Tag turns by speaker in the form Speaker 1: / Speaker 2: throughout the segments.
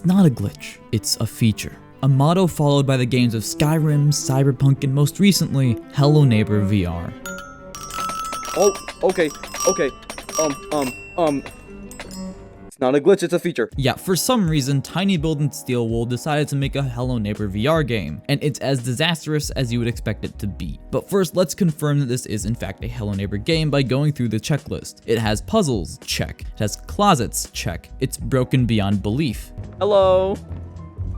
Speaker 1: It's not a glitch, it's a feature. A motto followed by the games of Skyrim, Cyberpunk, and most recently, Hello Neighbor VR.
Speaker 2: Oh, okay. It's not a glitch, it's a feature.
Speaker 1: Yeah, for some reason, Tiny Build and Steelwool decided to make a Hello Neighbor VR game, and it's as disastrous as you would expect it to be. But first, let's confirm that this is in fact a Hello Neighbor game by going through the checklist. It has puzzles, check. It has closets, check. It's broken beyond belief.
Speaker 2: Hello.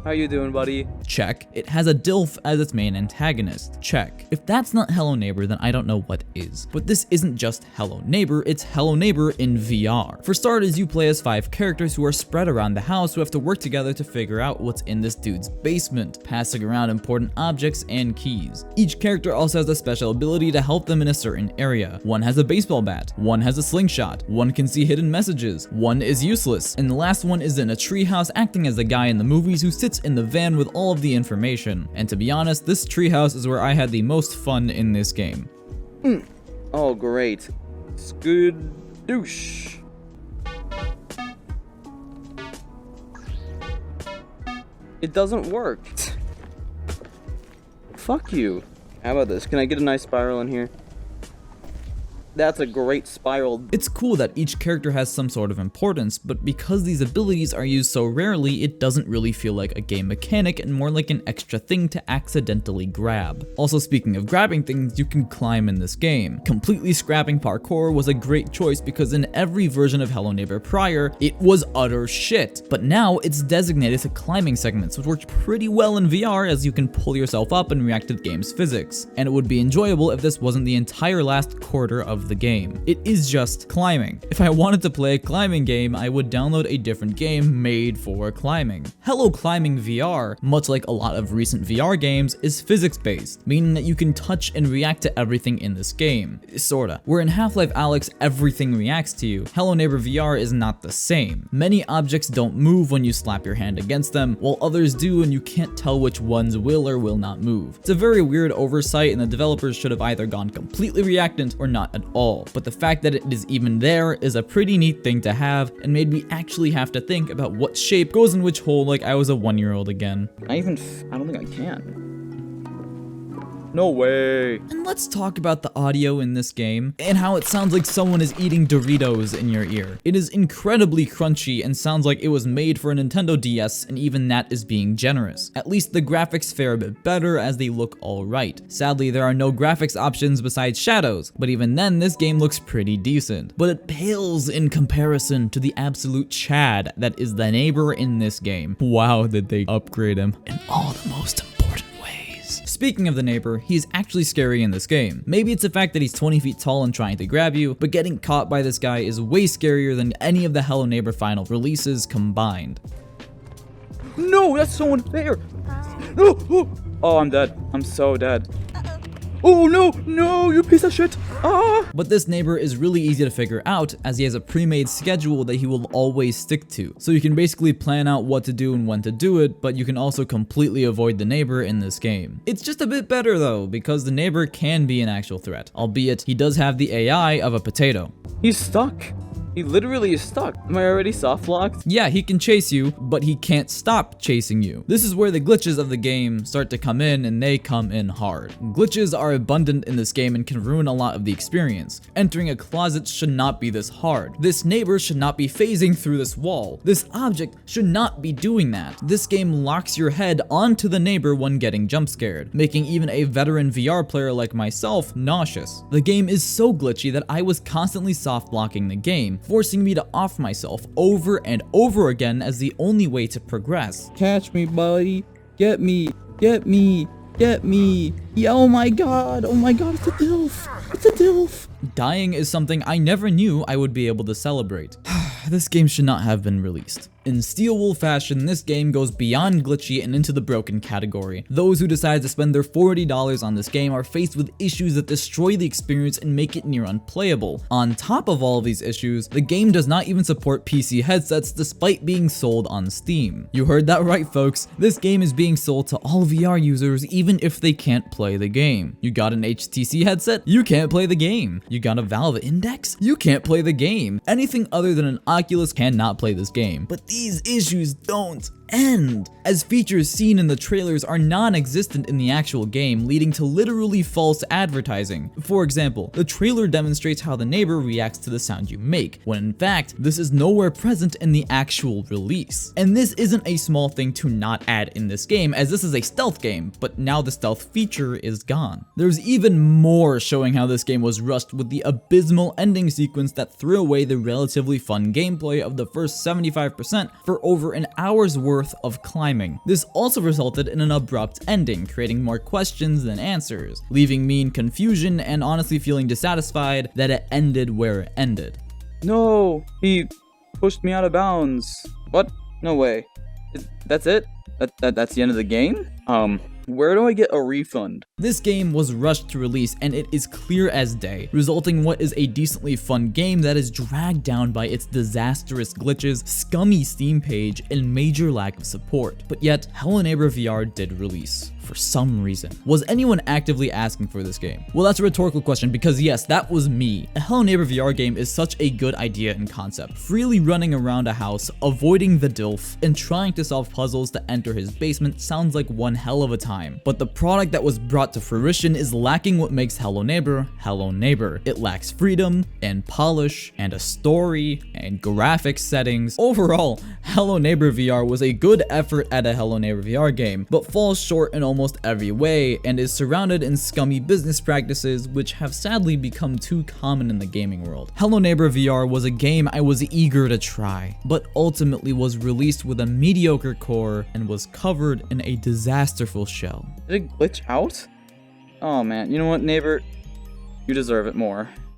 Speaker 2: How you doing, buddy?
Speaker 1: Check. It has a DILF as its main antagonist. Check. If that's not Hello Neighbor, then I don't know what is. But this isn't just Hello Neighbor, it's Hello Neighbor in VR. For starters, you play as 5 characters who are spread around the house who have to work together to figure out what's in this dude's basement, passing around important objects and keys. Each character also has a special ability to help them in a certain area. One has a baseball bat, one has a slingshot, one can see hidden messages, one is useless, and the last one is in a treehouse acting as the guy in the movies who sits in the van with all of the information. And to be honest, this treehouse is where I had the most fun in this game.
Speaker 2: Oh, great. Skadoosh. It doesn't work. Fuck you. How about this? Can I get a nice spiral in here? That's a great spiral.
Speaker 1: It's cool that each character has some sort of importance, but because these abilities are used so rarely, it doesn't really feel like a game mechanic and more like an extra thing to accidentally grab. Also, speaking of grabbing things, you can climb in this game. Completely scrapping parkour was a great choice because in every version of Hello Neighbor prior, it was utter shit. But now it's designated to climbing segments, which works pretty well in VR as you can pull yourself up and react to the game's physics. And it would be enjoyable if this wasn't the entire last quarter of the game. It is just climbing. If I wanted to play a climbing game, I would download a different game made for climbing. Hello Climbing VR, much like a lot of recent VR games, is physics-based, meaning that you can touch and react to everything in this game. Sorta. Where in Half-Life Alyx, everything reacts to you, Hello Neighbor VR is not the same. Many objects don't move when you slap your hand against them, while others do and you can't tell which ones will or will not move. It's a very weird oversight and the developers should have either gone completely reactant or not at all. But the fact that it is even there is a pretty neat thing to have and made me actually have to think about what shape goes in which hole like I was a 1-year-old again.
Speaker 2: I don't think I can. No way.
Speaker 1: And let's talk about the audio in this game and how it sounds like someone is eating Doritos in your ear. It is incredibly crunchy and sounds like it was made for a Nintendo DS, and even that is being generous. At least the graphics fare a bit better as they look alright. Sadly, there are no graphics options besides shadows, but even then this game looks pretty decent. But it pales in comparison to the absolute Chad that is the neighbor in this game. Wow, did they upgrade him in all the most important ways. Speaking of the neighbor, he's actually scary in this game. Maybe it's the fact that he's 20 feet tall and trying to grab you, but getting caught by this guy is way scarier than any of the Hello Neighbor final releases combined.
Speaker 2: No, that's so unfair. Oh, I'm dead. I'm so dead. Oh no, you piece of shit. Ah!
Speaker 1: But this neighbor is really easy to figure out as he has a pre-made schedule that he will always stick to. So you can basically plan out what to do and when to do it, but you can also completely avoid the neighbor in this game. It's just a bit better though, because the neighbor can be an actual threat, albeit he does have the AI of a potato.
Speaker 2: He's stuck. He literally is stuck. Am I already soft locked?
Speaker 1: Yeah, he can chase you, but he can't stop chasing you. This is where the glitches of the game start to come in, and they come in hard. Glitches are abundant in this game and can ruin a lot of the experience. Entering a closet should not be this hard. This neighbor should not be phasing through this wall. This object should not be doing that. This game locks your head onto the neighbor when getting jump scared, making even a veteran VR player like myself nauseous. The game is so glitchy that I was constantly soft blocking the game, forcing me to off myself over and over again as the only way to progress.
Speaker 2: Catch me, buddy. Get me. Get me. Get me. Yeah, oh my god, it's a DILF. It's a DILF.
Speaker 1: Dying is something I never knew I would be able to celebrate. This game should not have been released. In Steelwool fashion, this game goes beyond glitchy and into the broken category. Those who decide to spend their $40 on this game are faced with issues that destroy the experience and make it near unplayable. On top of all of these issues, the game does not even support PC headsets despite being sold on Steam. You heard that right, folks. This game is being sold to all VR users even if they can't play the game. You got an HTC headset? You can't play the game. You got a Valve Index? You can't play the game. Anything other than an Oculus cannot play this game. But these issues don't end, as features seen in the trailers are non-existent in the actual game, leading to literally false advertising. For example, the trailer demonstrates how the neighbor reacts to the sound you make, when in fact, this is nowhere present in the actual release. And this isn't a small thing to not add in this game, as this is a stealth game, but now the stealth feature is gone. There's even more showing how this game was rushed, with the abysmal ending sequence that threw away the relatively fun gameplay of the first 75% for over an hour's worth of climbing. This also resulted in an abrupt ending, creating more questions than answers, leaving me in confusion and honestly feeling dissatisfied that it ended where it ended.
Speaker 2: No, he pushed me out of bounds. What? No way. That's it? That's the end of the game? Where do I get a refund?
Speaker 1: This game was rushed to release, and it is clear as day, resulting in what is a decently fun game that is dragged down by its disastrous glitches, scummy Steam page, and major lack of support. But yet, Hello Neighbor VR did release. For some reason. Was anyone actively asking for this game? Well, that's a rhetorical question, because yes, that was me. A Hello Neighbor VR game is such a good idea and concept. Freely running around a house, avoiding the DILF, and trying to solve puzzles to enter his basement sounds like one hell of a time. But the product that was brought to fruition is lacking what makes Hello Neighbor, Hello Neighbor. It lacks freedom, and polish, and a story, and graphics settings. Overall, Hello Neighbor VR was a good effort at a Hello Neighbor VR game, but falls short in almost every way, and is surrounded in scummy business practices which have sadly become too common in the gaming world. Hello Neighbor VR was a game I was eager to try, but ultimately was released with a mediocre core and was covered in a disasterful shell.
Speaker 2: Did it glitch out? Oh man, you know what, neighbor? You deserve it more.